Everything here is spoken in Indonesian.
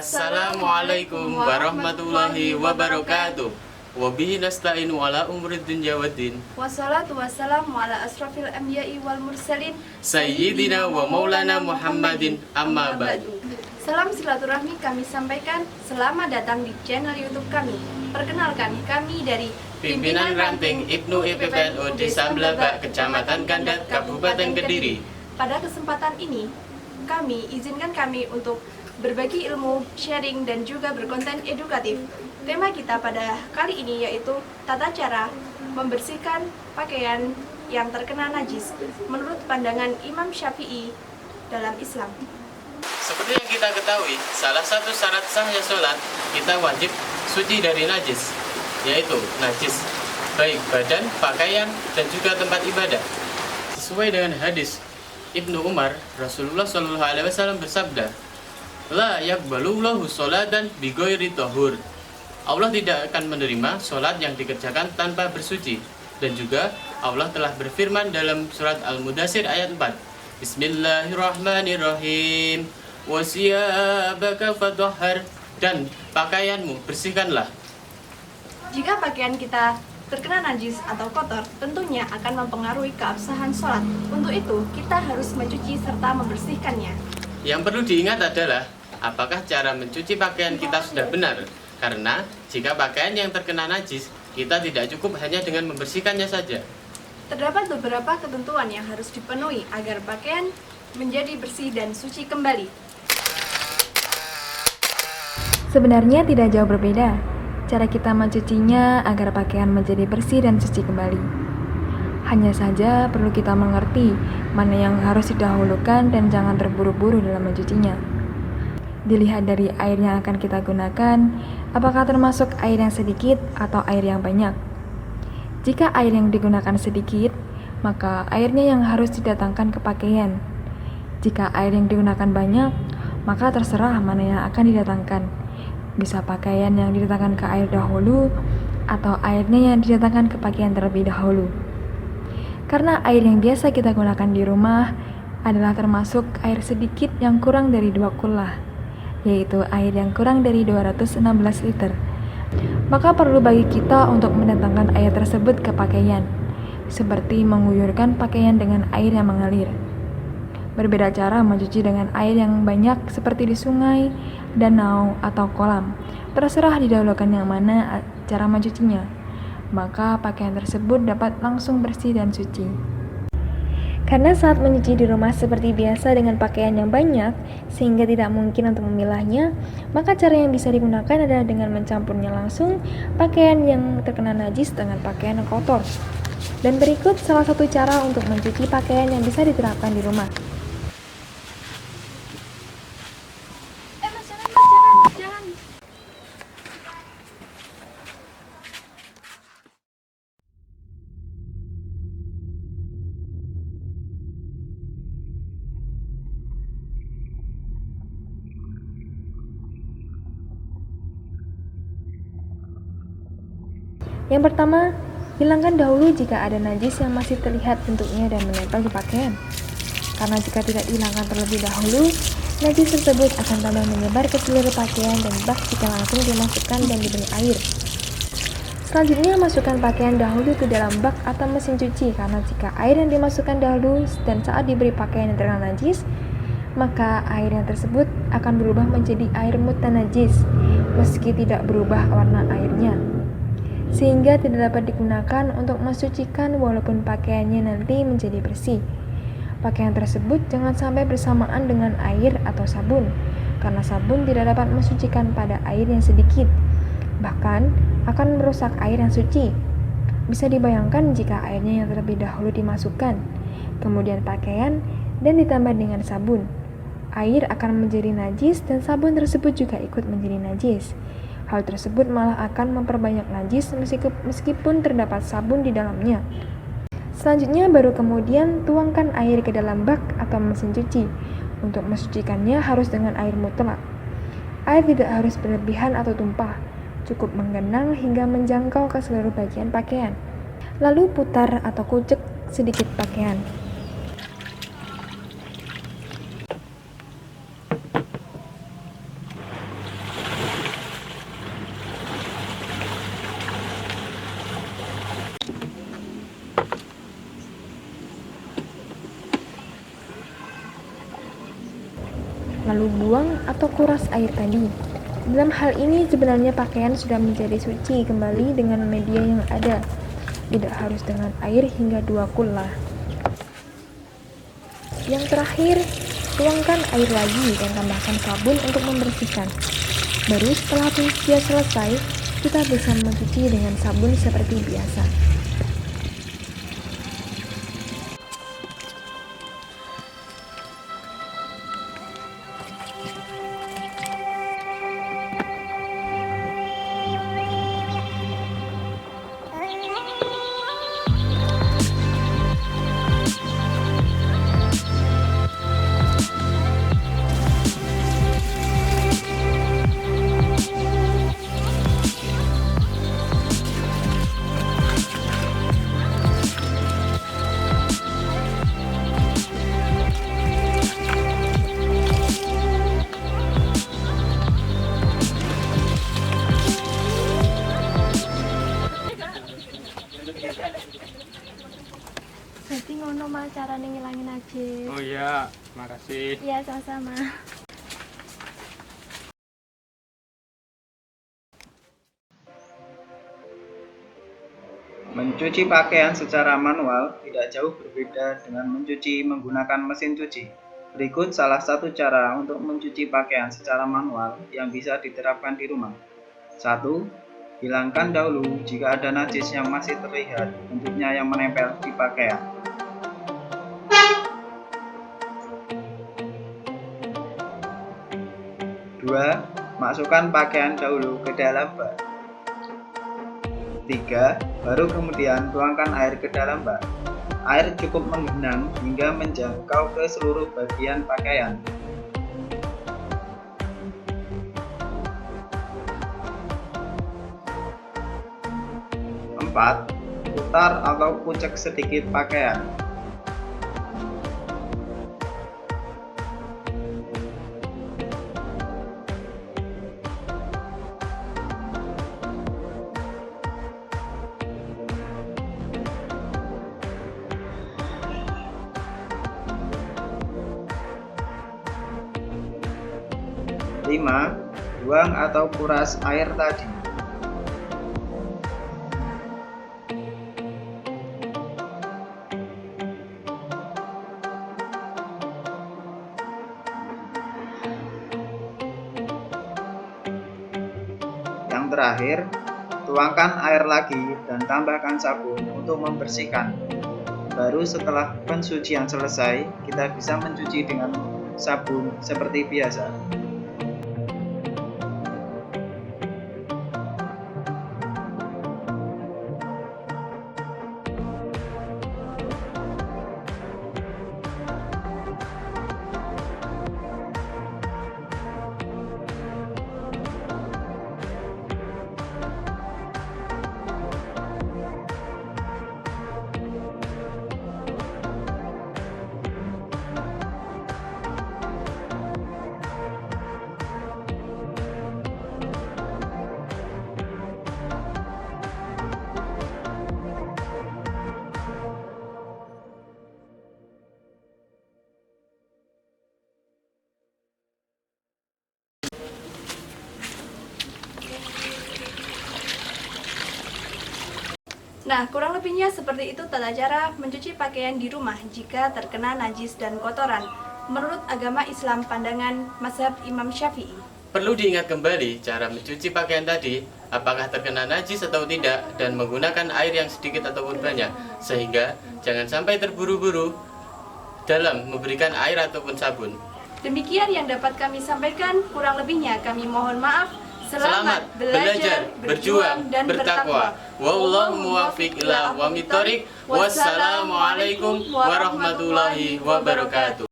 Assalamualaikum warahmatullahi wabarakatuh. Wabihi nasta'inu ala umrid dunya waddin. Wassalatu wassalamu ala asrafil anbiya'i wal mursalin Sayyidina wa maulana Muhammadin amma ba'du. Salam silaturahmi kami sampaikan. Selamat datang di channel YouTube kami. Perkenalkan, kami dari Pimpinan Ranting Ibnu IPPNU Desa Blabak, Kecamatan Kandat, Kabupaten Kediri. Pada kesempatan ini, kami untuk berbagi ilmu, sharing, dan juga berkonten edukatif. Tema kita pada kali ini yaitu tata cara membersihkan pakaian yang terkena najis menurut pandangan Imam Syafi'i dalam Islam. Seperti yang kita ketahui, salah satu syarat sahnya sholat, kita wajib suci dari najis, yaitu najis baik badan, pakaian, dan juga tempat ibadah. Sesuai dengan hadis Ibnu Umar, Rasulullah SAW bersabda, La yaqbalullahu sholatan bighairi tahur. Allah tidak akan menerima sholat yang dikerjakan tanpa bersuci. Dan juga Allah telah berfirman dalam surat Al-Mudaththir ayat 4, Bismillahirrahmanirrahim, wasiyabaka fatahhar, dan pakaianmu bersihkanlah. Jika pakaian kita terkena najis atau kotor, tentunya akan mempengaruhi keabsahan sholat. Untuk itu, kita harus mencuci serta membersihkannya. Yang perlu diingat adalah, apakah cara mencuci pakaian kita sudah benar? Karena jika pakaian yang terkena najis, kita tidak cukup hanya dengan membersihkannya saja. Terdapat beberapa ketentuan yang harus dipenuhi agar pakaian menjadi bersih dan suci kembali. Sebenarnya tidak jauh berbeda cara kita mencucinya agar pakaian menjadi bersih dan suci kembali. Hanya saja perlu kita mengerti mana yang harus didahulukan dan jangan terburu-buru dalam mencucinya. Dilihat dari air yang akan kita gunakan, apakah termasuk air yang sedikit atau air yang banyak. Jika air yang digunakan sedikit, maka airnya yang harus didatangkan ke pakaian. Jika air yang digunakan banyak, maka terserah mana yang akan didatangkan. Bisa pakaian yang didatangkan ke air dahulu, atau airnya yang didatangkan ke pakaian terlebih dahulu. Karena air yang biasa kita gunakan di rumah adalah termasuk air sedikit yang kurang dari 2 kullah, yaitu air yang kurang dari 216 liter. Maka perlu bagi kita untuk mendatangkan air tersebut ke pakaian, seperti mengguyurkan pakaian dengan air yang mengalir. Berbeda cara mencuci dengan air yang banyak seperti di sungai, danau, atau kolam. Terserah didahulukan yang mana cara mencucinya. Maka pakaian tersebut dapat langsung bersih dan suci. Karena saat mencuci di rumah seperti biasa dengan pakaian yang banyak, sehingga tidak mungkin untuk memilahnya, maka cara yang bisa digunakan adalah dengan mencampurnya langsung pakaian yang terkena najis dengan pakaian yang kotor. Dan berikut salah satu cara untuk mencuci pakaian yang bisa diterapkan di rumah. Jangan. Yang pertama, hilangkan dahulu jika ada najis yang masih terlihat bentuknya dan menempel di pakaian. Karena jika tidak dihilangkan terlebih dahulu, najis tersebut akan tambah menyebar ke seluruh pakaian dan bak jika langsung dimasukkan dan diberi air. Selanjutnya, masukkan pakaian dahulu ke dalam bak atau mesin cuci, karena jika air yang dimasukkan dahulu dan saat diberi pakaian yang terkena najis, maka air yang tersebut akan berubah menjadi air mutanajis, meski tidak berubah warna airnya, sehingga tidak dapat digunakan untuk mensucikan walaupun pakaiannya nanti menjadi bersih. Pakaian tersebut jangan sampai bersamaan dengan air atau sabun, karena sabun tidak dapat mensucikan pada air yang sedikit, bahkan akan merusak air yang suci. Bisa dibayangkan jika airnya yang terlebih dahulu dimasukkan, kemudian pakaian, dan ditambah dengan sabun. Air akan menjadi najis dan sabun tersebut juga ikut menjadi najis. Hal tersebut malah akan memperbanyak najis meskipun terdapat sabun di dalamnya. Selanjutnya baru kemudian tuangkan air ke dalam bak atau mesin cuci. Untuk mensucikannya harus dengan air mutlak. Air tidak harus berlebihan atau tumpah, cukup menggenang hingga menjangkau ke seluruh bagian pakaian. Lalu putar atau kucek sedikit pakaian. lalu buang atau kuras air tadi. Dalam hal ini sebenarnya pakaian sudah menjadi suci kembali dengan media yang ada, tidak harus dengan air hingga 2 kullah. Yang terakhir, tuangkan air lagi dan tambahkan sabun untuk membersihkan. Baru setelah pencucian selesai, kita bisa mencuci dengan sabun seperti biasa. Berarti ngono Mas carane ngilangin najis. Oh iya, makasih. Iya, sama-sama. Mencuci pakaian secara manual tidak jauh berbeda dengan mencuci menggunakan mesin cuci. Berikut salah satu cara untuk mencuci pakaian secara manual yang bisa diterapkan di rumah. 1. Hilangkan dahulu jika ada najis yang masih terlihat bentuknya yang menempel di pakaian. 2. Masukkan pakaian dahulu ke dalam bak. 3. Baru kemudian tuangkan air ke dalam bak. Air cukup menggenang hingga menjangkau ke seluruh bagian pakaian. 4. Putar atau kucek sedikit pakaian. 5. Buang atau kuras air tadi. Yang terakhir, tuangkan air lagi dan tambahkan sabun untuk membersihkan. Baru setelah pensucian selesai, kita bisa mencuci dengan sabun seperti biasa. Nah, kurang lebihnya seperti itu tata cara mencuci pakaian di rumah jika terkena najis dan kotoran menurut agama Islam pandangan mazhab Imam Syafi'i. Perlu diingat kembali cara mencuci pakaian tadi, apakah terkena najis atau tidak, dan menggunakan air yang sedikit ataupun banyak, sehingga jangan sampai terburu-buru dalam memberikan air ataupun sabun. Demikian yang dapat kami sampaikan, kurang lebihnya kami mohon maaf. Selamat belajar, berjuang, dan bertakwa. Wallahu muwaffiq ila aqwamit thoriq. Wassalamualaikum warahmatullahi wabarakatuh.